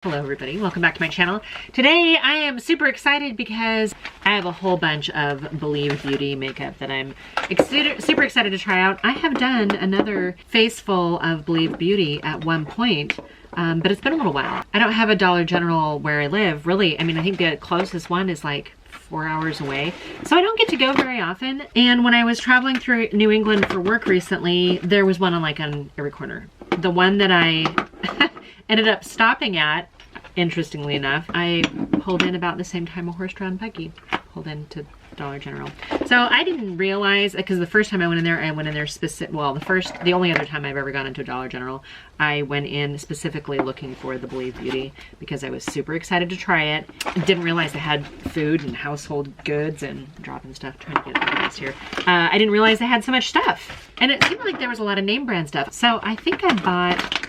Hello everybody, welcome back to my channel. Today I am super excited because I have a whole bunch of Believe Beauty makeup that I'm super excited to try out. I have done another face full of Believe Beauty at one point, but it's been a little while. I don't have a Dollar General where I live, really. I mean, I think the closest one is like 4 hours away. So I don't get to go very often. And when I was traveling through New England for work recently, there was one on every corner. The one that I ended up stopping at, interestingly enough, I pulled in about the same time a horse-drawn buggy pulled into Dollar General. So I didn't realize, because the first time I went in there specific, well, the only other time I've ever gone into Dollar General, I went in specifically looking for the Believe Beauty because I was super excited to try it. Didn't realize they had food and household goods and dropping stuff, trying to get organized here. I didn't realize they had so much stuff. And it seemed like there was a lot of name brand stuff. So I think I bought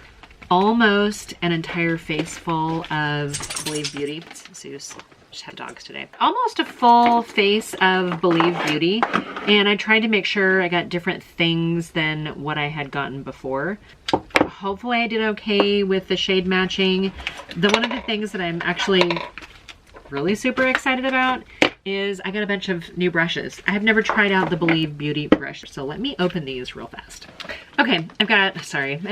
almost an entire face full of Believe Beauty. Zeus, just have dogs today. Almost a full face of Believe Beauty. And I tried to make sure I got different things than what I had gotten before. Hopefully I did okay with the shade matching. One of the things that I'm actually really super excited about is I got a bunch of new brushes. I have never tried out the Believe Beauty brush, so let me open these real fast. Okay, I'm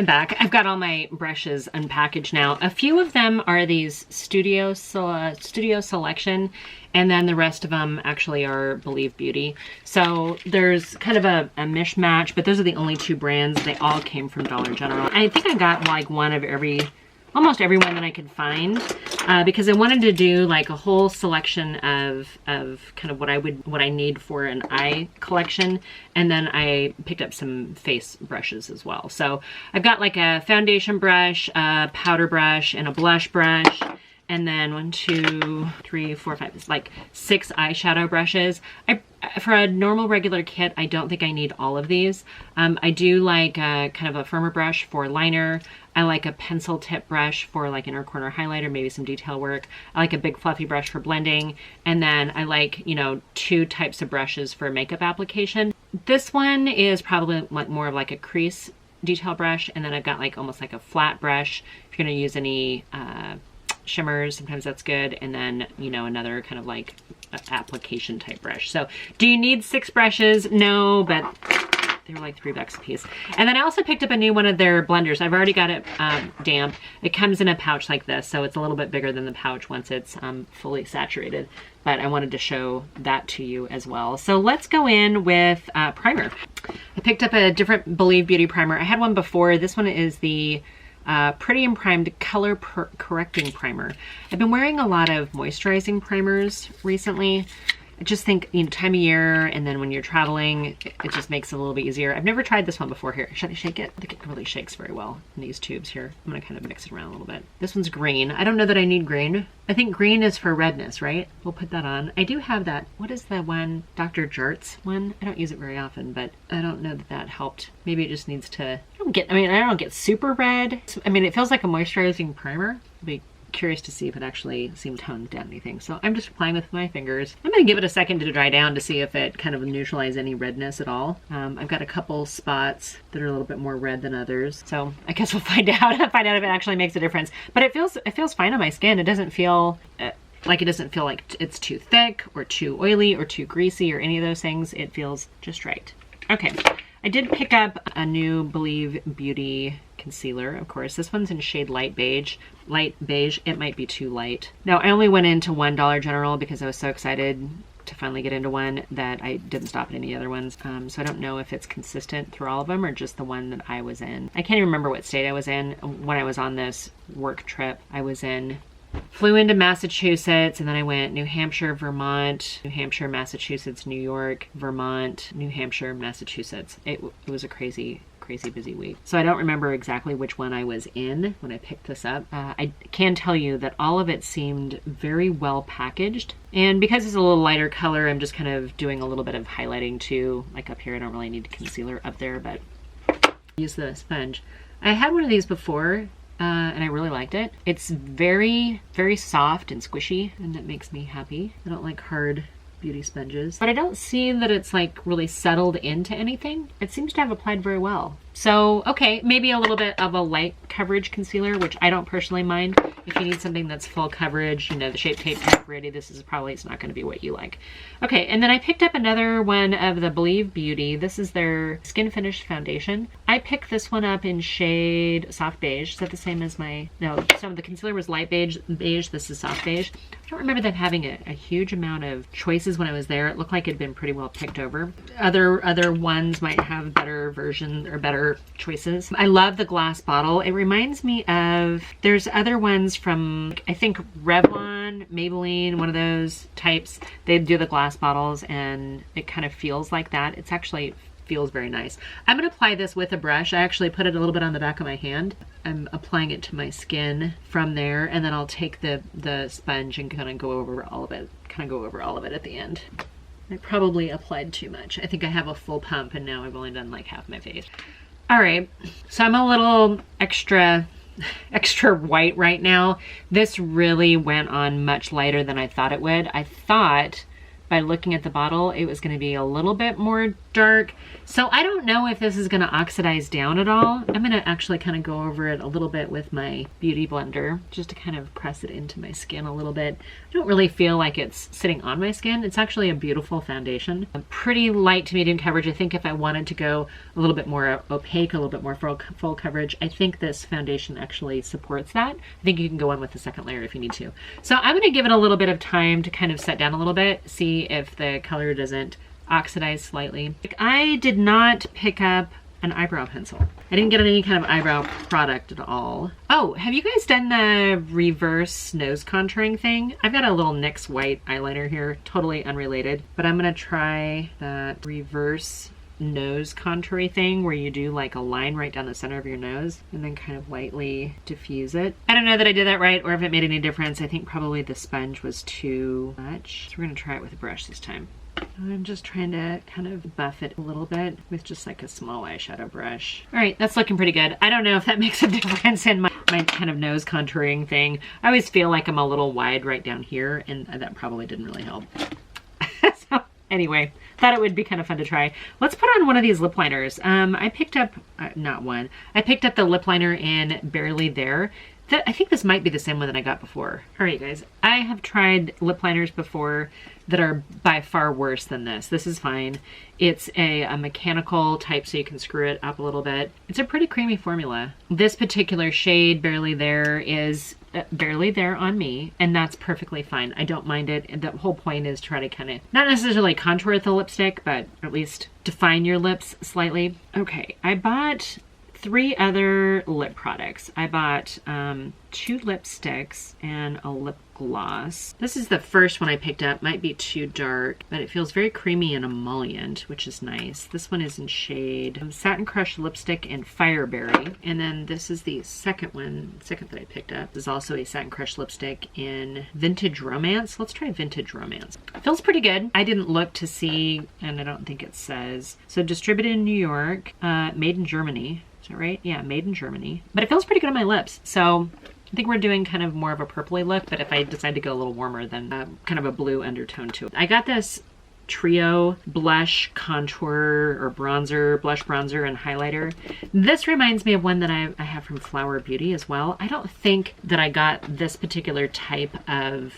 back. I've got all my brushes unpackaged now. A few of them are these Studio Selection, and then the rest of them actually are Believe Beauty. So there's kind of a mishmash, but those are the only two brands. They all came from Dollar General. I think I got like one of almost every one that I could find, because I wanted to do like a whole selection of kind of what I need for an eye collection, and then I picked up some face brushes as well. So I've got like a foundation brush, a powder brush, and a blush brush, and then 1, 2, 3, 4, 5, it's like 6 eyeshadow brushes. For a normal regular kit, I don't think I need all of these. I do like kind of a firmer brush for liner. I like a pencil tip brush for like inner corner highlighter, maybe some detail work. I like a big fluffy brush for blending. And then I like, 2 types of brushes for makeup application. This one is probably like more of like a crease detail brush. And then I've got like almost like a flat brush. If you're gonna use any shimmers, sometimes that's good. And then, another kind of like application type brush. So do you need 6 brushes? No, but they were like $3 a piece. And then I also picked up a new one of their blenders. I've already got it damp. It comes in a pouch like this, so it's a little bit bigger than the pouch once it's fully saturated. But I wanted to show that to you as well. So let's go in with primer. I picked up a different Believe Beauty primer. I had one before. This one is the Pretty and Primed Color Correcting Primer. I've been wearing a lot of moisturizing primers recently. I just think, time of year, and then when you're traveling, it just makes it a little bit easier. I've never tried this one before. Here, should I shake it? I think it really shakes very well in these tubes here. I'm gonna kind of mix it around a little bit. This one's green. I don't know that I need green. I think green is for redness, right? We'll put that on. I do have that. What is the one? Dr. Jart's one? I don't use it very often, but I don't know that helped. Maybe it just needs to, I don't get super red. I mean, it feels like a moisturizing primer. I'll be curious to see if it actually seemed toned down anything. So I'm just applying with my fingers. I'm going to give it a second to dry down to see if it kind of neutralizes any redness at all. I've got a couple spots that are a little bit more red than others. So I guess we'll find out if it actually makes a difference. But it feels fine on my skin. It doesn't feel like it's too thick or too oily or too greasy or any of those things. It feels just right. Okay. I did pick up a new Believe Beauty concealer, of course. This one's in shade light beige. It might be too light. Now, I only went into one Dollar General because I was so excited to finally get into one that I didn't stop at any other ones. So I don't know if it's consistent through all of them or just the one that I was in. I can't even remember what state I was in when I was on this work trip. Flew into Massachusetts, and then I went New Hampshire, Vermont, New Hampshire, Massachusetts, New York, Vermont, New Hampshire, Massachusetts. It was a crazy busy week. So I don't remember exactly which one I was in when I picked this up. I can tell you that all of it seemed very well packaged. And because it's a little lighter color, I'm just kind of doing a little bit of highlighting too. Like up here, I don't really need concealer up there, but use the sponge. I had one of these before, and I really liked it. It's very, very soft and squishy, and that makes me happy. I don't like hard beauty sponges, but I don't see that it's like really settled into anything. It seems to have applied very well. So, okay, maybe a little bit of a light coverage concealer, which I don't personally mind. If you need something that's full coverage, you know, the Shape Tape type ready, this is probably, it's not going to be what you like. Okay, and then I picked up another one of the Believe Beauty. This is their Skin Finish Foundation. I picked this one up in shade Soft Beige. Is that the same as my, no, some of the concealer was light beige. This is soft beige. I don't remember them having a huge amount of choices when I was there. It looked like it had been pretty well picked over. Other ones might have better versions or better choices. I love the glass bottle. It reminds me of, there's other ones from, I think Revlon, Maybelline, one of those types. They do the glass bottles and it kind of feels like that. It's actually feels very nice. I'm going to apply this with a brush. I actually put it a little bit on the back of my hand. I'm applying it to my skin from there, and then I'll take the sponge and kind of go over all of it. At the end. I probably applied too much. I think I have a full pump and now I've only done like half my face. All right, so I'm a little extra white right now. This really went on much lighter than I thought it would. I thought by looking at the bottle it was going to be a little bit more dark. So I don't know if this is going to oxidize down at all. I'm going to actually kind of go over it a little bit with my beauty blender just to kind of press it into my skin a little bit. I don't really feel like it's sitting on my skin. It's actually a beautiful foundation. A pretty light to medium coverage. I think if I wanted to go a little bit more opaque, a little bit more full coverage, I think this foundation actually supports that. I think you can go on with the second layer if you need to. So I'm going to give it a little bit of time to kind of set down a little bit, see if the color doesn't oxidize slightly. I did not pick up an eyebrow pencil. I didn't get any kind of eyebrow product at all. Oh, have you guys done the reverse nose contouring thing? I've got a little NYX white eyeliner here, totally unrelated, but I'm gonna try that reverse nose contouring thing where you do like a line right down the center of your nose and then kind of lightly diffuse it. I don't know that I did that right or if it made any difference. I think probably the sponge was too much. So we're gonna try it with a brush this time. I'm just trying to kind of buff it a little bit with just like a small eyeshadow brush. All right, that's looking pretty good. I don't know if that makes a difference in my kind of nose contouring thing. I always feel like I'm a little wide right down here and that probably didn't really help. So anyway, thought it would be kind of fun to try. Let's put on one of these lip liners. I picked up, not one, I picked up the lip liner in Barely There. I think this might be the same one that I got before. All right, guys, I have tried lip liners before that are by far worse than this. This is fine. It's a mechanical type, so you can screw it up a little bit. It's a pretty creamy formula. This particular shade, Barely There, is barely there on me, and that's perfectly fine. I don't mind it. And the whole point is try to kind of, not necessarily contour with the lipstick, but at least define your lips slightly. Okay, I bought 3 other lip products. I bought 2 lipsticks and a lip gloss. This is the first one I picked up. Might be too dark, but it feels very creamy and emollient, which is nice. This one is in shade Satin Crush Lipstick and Fireberry. And then this is the second that I picked up. This is also a Satin Crush lipstick in Vintage Romance. Let's try Vintage Romance. It feels pretty good. I didn't look to see, and I don't think it says. So distributed in New York, made in Germany. Is that right? Yeah, made in Germany. But it feels pretty good on my lips. So I think we're doing kind of more of a purpley look, but if I decide to go a little warmer, then kind of a blue undertone to it. I got this Trio blush contour or bronzer, blush bronzer and highlighter. This reminds me of one that I have from Flower Beauty as well. I don't think that I got this particular type of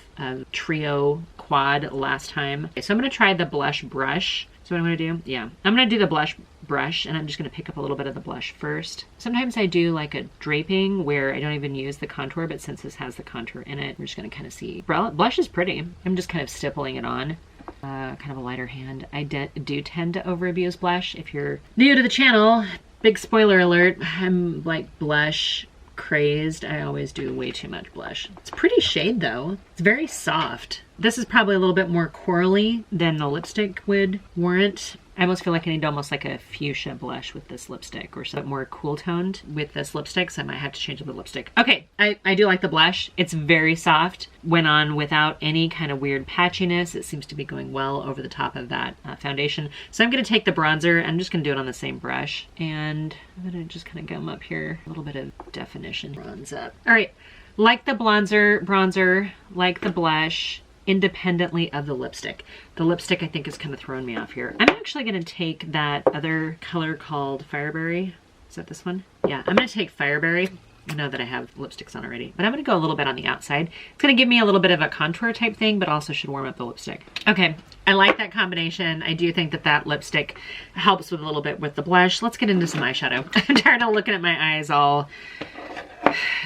Trio quad last time. Okay, so I'm gonna try the blush brush. So what I'm gonna do, yeah, I'm gonna do the blush brush and I'm just gonna pick up a little bit of the blush first. Sometimes I do like a draping where I don't even use the contour, but since this has the contour in it, we're just gonna kind of see. Blush is pretty. I'm just kind of stippling it on. Kind of a lighter hand. I do tend to over abuse blush. If you're new to the channel, big spoiler alert, I'm like blush crazed. I always do way too much blush. It's a pretty shade though. It's very soft. This is probably a little bit more corally than the lipstick would warrant. I almost feel like I need almost like a fuchsia blush with this lipstick or something more cool toned with this lipstick, so I might have to change up the lipstick. Okay, I do like the blush. It's very soft. Went on without any kind of weird patchiness. It seems to be going well over the top of that foundation. So I'm going to take the bronzer. I'm just going to do it on the same brush. And I'm going to just kind of gum up here. A little bit of definition. Bronze up. All right, like the bronzer, like the blush, independently of the lipstick. The lipstick I think is kind of throwing me off here. I'm actually going to take that other color called Fireberry. Is that this one? Yeah, I'm going to take Fireberry I know that I have lipsticks on already, but I'm gonna go a little bit on the outside. It's gonna give me a little bit of a contour type thing, but also should warm up the lipstick. Okay, I like that combination. I do think that that lipstick helps with a little bit with the blush. Let's get into some eyeshadow. I'm tired of looking at my eyes all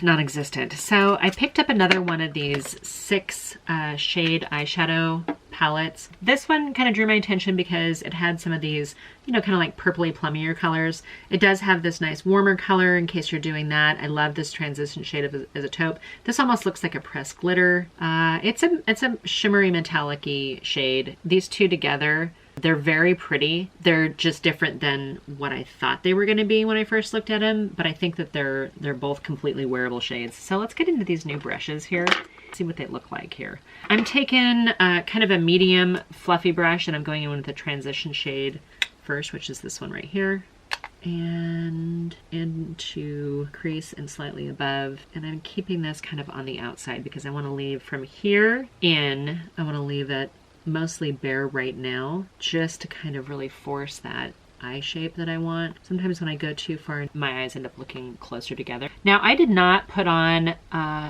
non-existent. So I picked up another one of these 6 shade eyeshadow palettes. This one kind of drew my attention because it had some of these, you know, kind of like purpley plummier colors. It does have this nice warmer color in case you're doing that. I love this transition shade as a taupe. This almost looks like a pressed glitter. It's a shimmery metallic-y shade. These two together, they're very pretty. They're just different than what I thought they were going to be when I first looked at them, but I think that they're both completely wearable shades. So let's get into these new brushes here. See what they look like here. I'm taking kind of a medium fluffy brush, and I'm going in with a transition shade first, which is this one right here, and into crease and slightly above. And I'm keeping this kind of on the outside because I want to leave from here in, I want to leave it mostly bare right now, just to kind of really force that eye shape that I want. Sometimes when I go too far, my eyes end up looking closer together. Now, I did not put on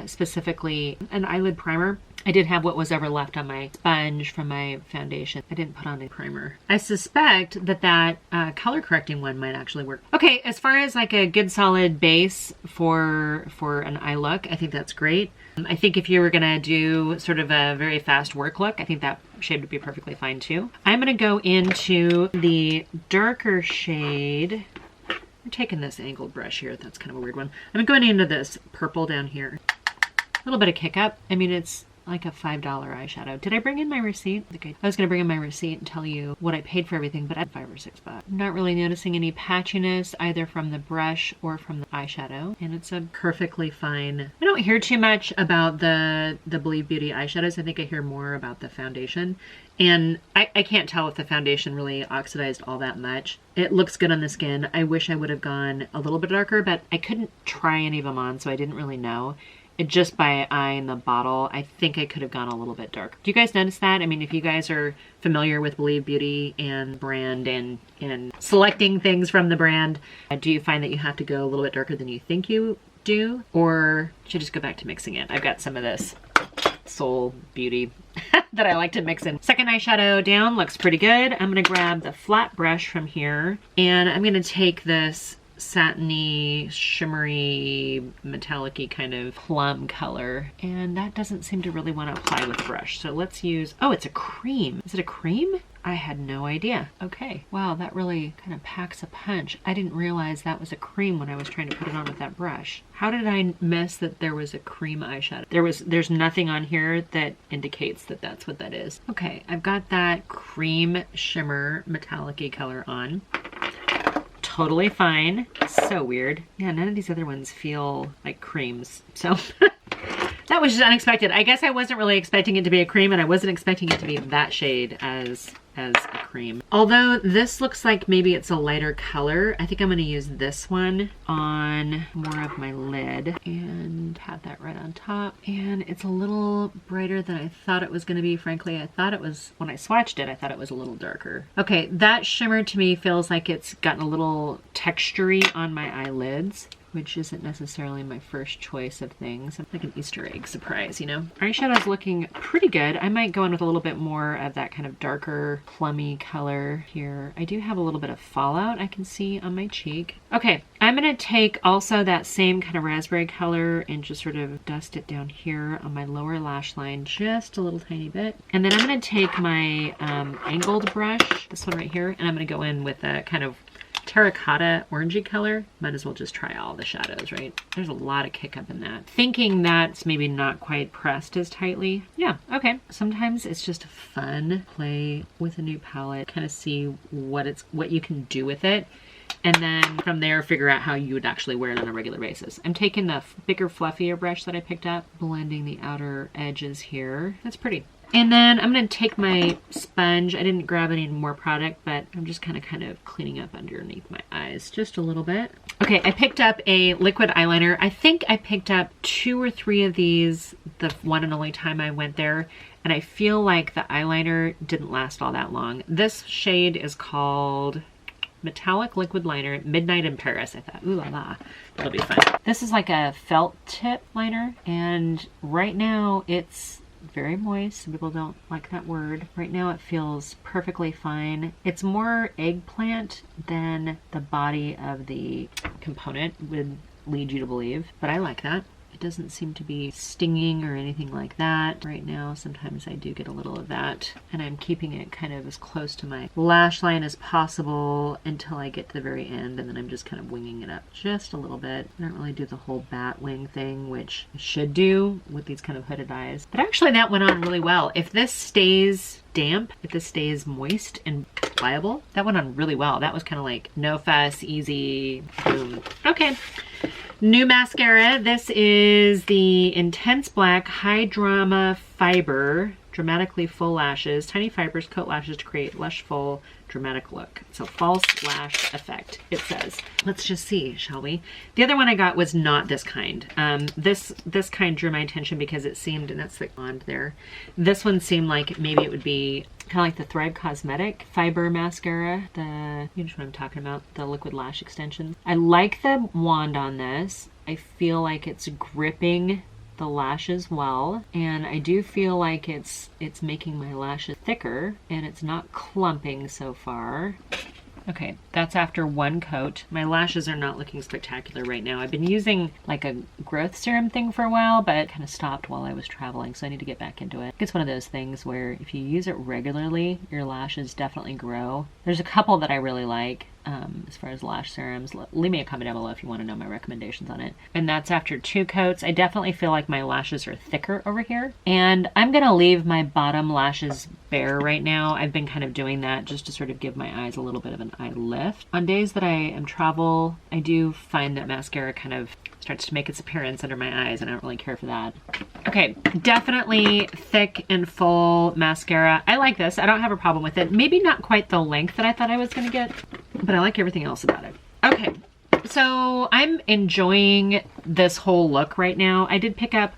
specifically an eyelid primer. I did have what was ever left on my sponge from my foundation. I didn't put on a primer. I suspect that that color correcting one might actually work. Okay, as far as like a good solid base for an eye look, I think that's great. I think if you were gonna do sort of a very fast work look, I think that shade would be perfectly fine too. I'm gonna go into the darker shade. I'm taking this angled brush here. That's kind of a weird one. I'm going into this purple down here. A little bit of kick up. I mean, it's like a $5 eyeshadow. Did I bring in my receipt? I was gonna bring in my receipt and tell you what I paid for everything, but I had $5 or $6. I'm not really noticing any patchiness either from the brush or from the eyeshadow, and it's a perfectly fine. I don't hear too much about the Believe Beauty eyeshadows. I think I hear more about the foundation, and I can't tell if the foundation really oxidized all that much. It looks good on the skin. I wish I would have gone a little bit darker, but I couldn't try any of them on, so I didn't really know. Just by eye in the bottle, I think I could have gone a little bit darker. Do you guys notice that? I mean, if you guys are familiar with Believe Beauty and brand and selecting things from the brand, do you find that you have to go a little bit darker than you think you do? Or should you just go back to mixing it? I've got some of this Soul Beauty that I like to mix in. Second eyeshadow down, looks pretty good. I'm gonna grab the flat brush from here, and I'm gonna take this satiny, shimmery, metallic-y kind of plum color, and that doesn't seem to really want to apply with brush. So let's use, oh, it's a cream. Is it a cream? I had no idea. Okay, wow, that really kind of packs a punch. I didn't realize that was a cream when I was trying to put it on with that brush. How did I miss that there was a cream eyeshadow? There's nothing on here that indicates that that's what that is. Okay, I've got that cream shimmer metallic-y color on. Totally fine. So weird. Yeah, none of these other ones feel like creams. So that was just unexpected. I guess I wasn't really expecting it to be a cream, and I wasn't expecting it to be that shade as a cream. Although this looks like maybe it's a lighter color, I think I'm going to use this one on more of my lid and pat that right on top. And it's a little brighter than I thought it was going to be. Frankly, I thought it was, when I swatched it, I thought it was a little darker. Okay, that shimmer to me feels like it's gotten a little textury on my eyelids, which isn't necessarily my first choice of things. It's like an Easter egg surprise, you know? Eyeshadow's looking pretty good. I might go in with a little bit more of that kind of darker, plummy color here. I do have a little bit of fallout I can see on my cheek. Okay, I'm gonna take also that same kind of raspberry color and just sort of dust it down here on my lower lash line just a little tiny bit. And then I'm gonna take my angled brush, this one right here, and I'm gonna go in with a kind of terracotta orangey color. Might as well just try all the shadows, right? There's a lot of kick up in that. Thinking that's maybe not quite pressed as tightly. Yeah, okay. Sometimes it's just fun play with a new palette, kind of see what you can do with it, and then from there figure out how you would actually wear it on a regular basis. I'm taking the bigger, fluffier brush that I picked up, blending the outer edges here. That's pretty. And then I'm going to take my sponge. I didn't grab any more product, but I'm just kind of cleaning up underneath my eyes just a little bit. Okay, I picked up a liquid eyeliner. I think I picked up 2 or 3 of these the one and only time I went there, and I feel like the eyeliner didn't last all that long. This shade is called Metallic Liquid Liner, Midnight in Paris. I thought, ooh la la, that'll be fun. This is like a felt tip liner, and right now it's very moist. Some people don't like that word. Right now it feels perfectly fine. It's more eggplant than the body of the component would lead you to believe, but I like that. It doesn't seem to be stinging or anything like that right now. Sometimes I do get a little of that, and I'm keeping it kind of as close to my lash line as possible until I get to the very end, and then I'm just kind of winging it up just a little bit. I don't really do the whole bat wing thing, which I should do with these kind of hooded eyes. But actually that went on really well. If this stays damp, if this stays moist and pliable, that went on really well. That was kind of like no fuss, easy, boom. Okay. New mascara. This is the Intense Black High Drama Fiber Dramatically Full Lashes. Tiny fibers coat lashes to create lush, full, dramatic look. So false lash effect, it says. Let's just see, shall we? The other one I got was not this kind. This kind drew my attention because it seemed, and that's the blonde there. This one seemed like maybe it would be kind of like the Thrive Cosmetic Fiber Mascara. You know what I'm talking about, the liquid lash extensions. I like the wand on this. I feel like it's gripping the lashes well, and I do feel like it's making my lashes thicker, and it's not clumping so far. Okay, that's after one coat. My lashes are not looking spectacular right now. I've been using like a growth serum thing for a while, but it kind of stopped while I was traveling, so I need to get back into it. It's one of those things where if you use it regularly, your lashes definitely grow. There's a couple that I really like. As far as lash serums, leave me a comment down below if you want to know my recommendations on it. And that's after 2 coats. I definitely feel like my lashes are thicker over here, and I'm gonna leave my bottom lashes bare right now. I've been kind of doing that just to sort of give my eyes a little bit of an eye lift. On days that I am travel, I do find that mascara kind of starts to make its appearance under my eyes, and I don't really care for that. Okay, definitely thick and full mascara. I like this. I don't have a problem with it. Maybe not quite the length that I thought I was gonna get, but I like everything else about it. Okay, so I'm enjoying this whole look right now. I did pick up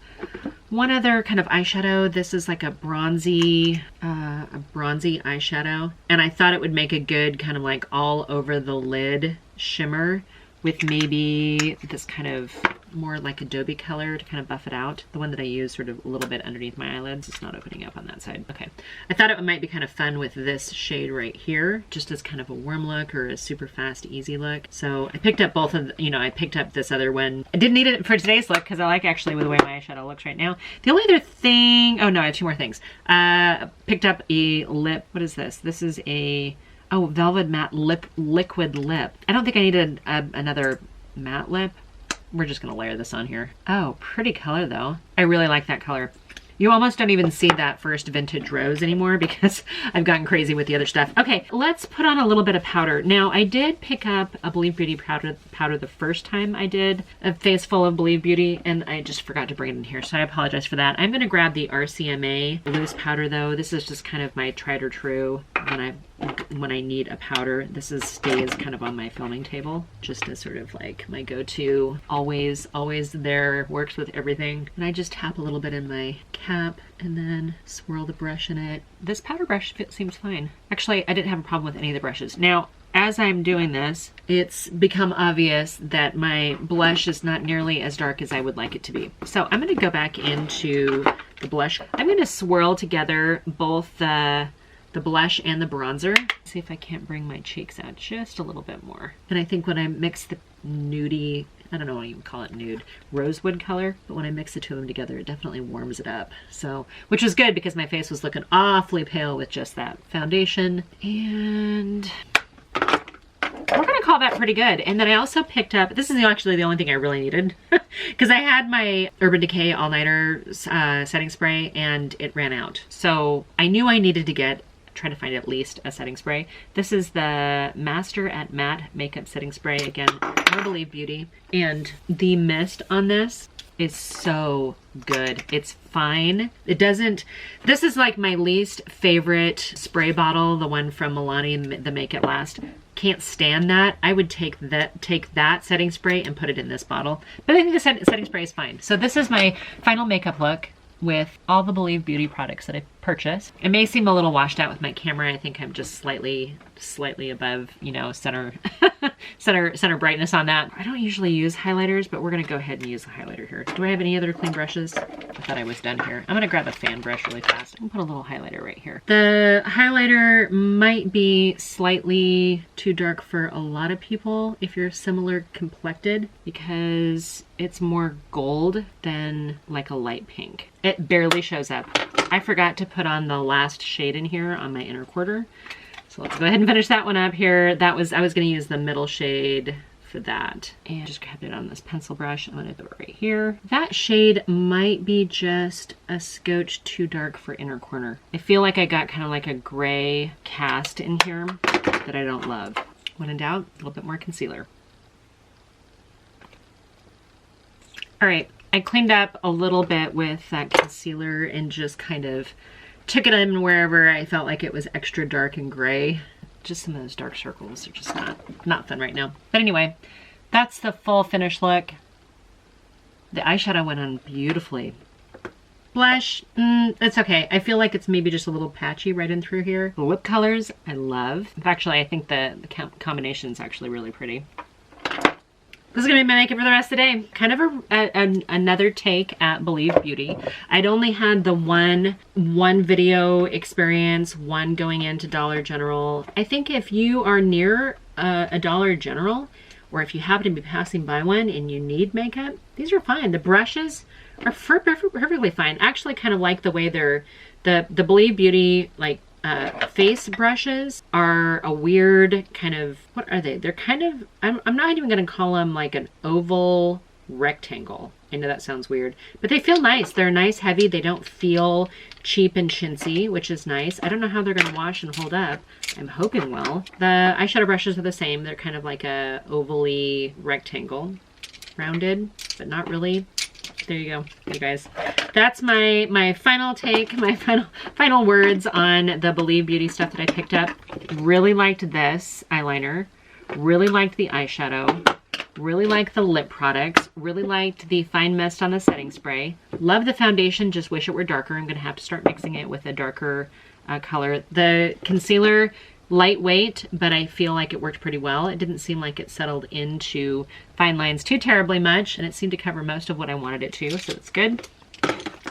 one other kind of eyeshadow. This is like a bronzy eyeshadow, and I thought it would make a good kind of like all over the lid shimmer with maybe this kind of more like Adobe color to kind of buff it out. The one that I use sort of a little bit underneath my eyelids. It's not opening up on that side. Okay. I thought it might be kind of fun with this shade right here, just as kind of a warm look or a super fast, easy look. So I picked up both of, I picked up this other one. I didn't need it for today's look because I like actually with the way my eyeshadow looks right now. The only other thing, oh no, I have 2 more things. Picked up a lip. What is this? This is a, Velvet Matte Liquid Lip. I don't think I needed another matte lip. We're just gonna layer this on here. Oh, pretty color though. I really like that color. You almost don't even see that first vintage rose anymore because I've gotten crazy with the other stuff. Okay, let's put on a little bit of powder. Now, I did pick up a Believe Beauty powder the first time I did a face full of Believe Beauty, and I just forgot to bring it in here, so I apologize for that. I'm gonna grab the RCMA loose powder though. This is just kind of my tried or true when I need a powder. This stays kind of on my filming table, just as sort of like my go-to, always there, works with everything. And I just tap a little bit in my cap and then swirl the brush in it. This powder brush seems fine. Actually, I didn't have a problem with any of the brushes. Now, as I'm doing this, it's become obvious that my blush is not nearly as dark as I would like it to be. So I'm gonna go back into the blush. I'm gonna swirl together both the blush and the bronzer. See if I can't bring my cheeks out just a little bit more. And I think when I mix the nudie, I don't know what you would call it, nude, rosewood color, but when I mix the 2 of them together, it definitely warms it up. So, which was good because my face was looking awfully pale with just that foundation. And we're gonna call that pretty good. And then I also picked up, this is actually the only thing I really needed, because I had my Urban Decay All Nighter setting spray and it ran out. So I knew I needed to try to find at least a setting spray. This is the Master at Matte Makeup Setting Spray. Again, more Believe Beauty. And the mist on this is so good. It's fine. It doesn't, this is like my least favorite spray bottle, the one from Milani, the Make It Last. Can't stand that. I would take that setting spray and put it in this bottle. But I think the setting spray is fine. So this is my final makeup look with all the Believe Beauty products that I purchase. It may seem a little washed out with my camera. I think I'm just slightly above, you know, center brightness on that. I don't usually use highlighters, but we're gonna go ahead and use the highlighter here. Do I have any other clean brushes? I thought I was done here. I'm gonna grab a fan brush really fast. I'm gonna put a little highlighter right here. The highlighter might be slightly too dark for a lot of people if you're similar complected, because it's more gold than like a light pink. It barely shows up. I forgot to put on the last shade in here on my inner quarter. So let's go ahead and finish that one up here. I was gonna use the middle shade for that. And just grab it on this pencil brush. I'm gonna do it right here. That shade might be just a scotch too dark for inner corner. I feel like I got kind of like a gray cast in here that I don't love. When in doubt, a little bit more concealer. All right, I cleaned up a little bit with that concealer and just kind of took it in wherever I felt like it was extra dark and gray. Just some of those dark circles are just not fun right now. But anyway, that's the full finished look. The eyeshadow went on beautifully. Blush, it's okay. I feel like it's maybe just a little patchy right in through here. The lip colors, I love. Actually, I think the combination is actually really pretty. This is gonna be my makeup for the rest of the day. Kind of another take at Believe Beauty. I'd only had the one video experience, one going into Dollar General. I think if you are near a Dollar General, or if you happen to be passing by one and you need makeup, these are fine. The brushes are perfectly fine. I actually kind of like the way they're, the Believe Beauty like face brushes are a weird kind of, what are they? They're kind of, I'm not even going to call them like an oval rectangle. I know that sounds weird, but they feel nice. They're nice, heavy. They don't feel cheap and chintzy, which is nice. I don't know how they're going to wash and hold up. I'm hoping well. The eyeshadow brushes are the same. They're kind of like a ovally rectangle, rounded, but not really. There you go, you guys. That's my final take, my final words on the Believe Beauty stuff that I picked up. Really liked this eyeliner. Really liked the eyeshadow. Really liked the lip products. Really liked the fine mist on the setting spray. Love the foundation, just wish it were darker. I'm gonna have to start mixing it with a darker color. The concealer, lightweight, but I feel like it worked pretty well. It didn't seem like it settled into fine lines too terribly much, and it seemed to cover most of what I wanted it to, so it's good.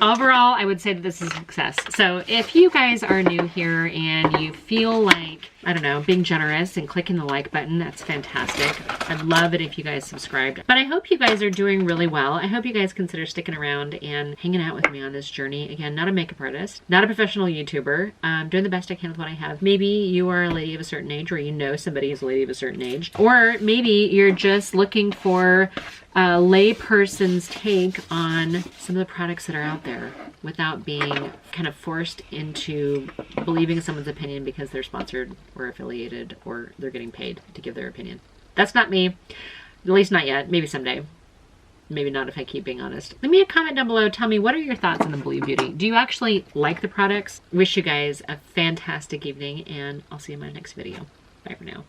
Overall, I would say that this is a success. So if you guys are new here and you feel like, I don't know, being generous and clicking the like button, that's fantastic. I'd love it if you guys subscribed. But I hope you guys are doing really well. I hope you guys consider sticking around and hanging out with me on this journey. Again, not a makeup artist, not a professional YouTuber. Doing the best I can with what I have. Maybe you are a lady of a certain age, or you know somebody who's a lady of a certain age. Or maybe you're just looking for a layperson's take on some of the products that are out there without being kind of forced into believing someone's opinion because they're sponsored or affiliated or they're getting paid to give their opinion. That's not me, at least not yet. Maybe someday. Maybe not if I keep being honest. Leave me a comment down below. Tell me, what are your thoughts on the Believe Beauty? Do you actually like the products? Wish you guys a fantastic evening, and I'll see you in my next video. Bye for now.